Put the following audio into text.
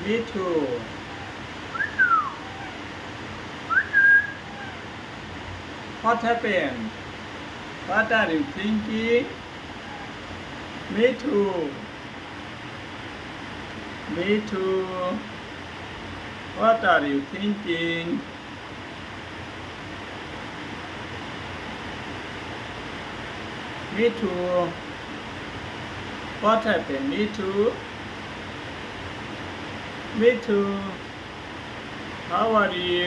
Me too. What happened? What are you thinking? Me too. Me too. What are you thinking? Me too. What happened? Me too. Me too. How are you?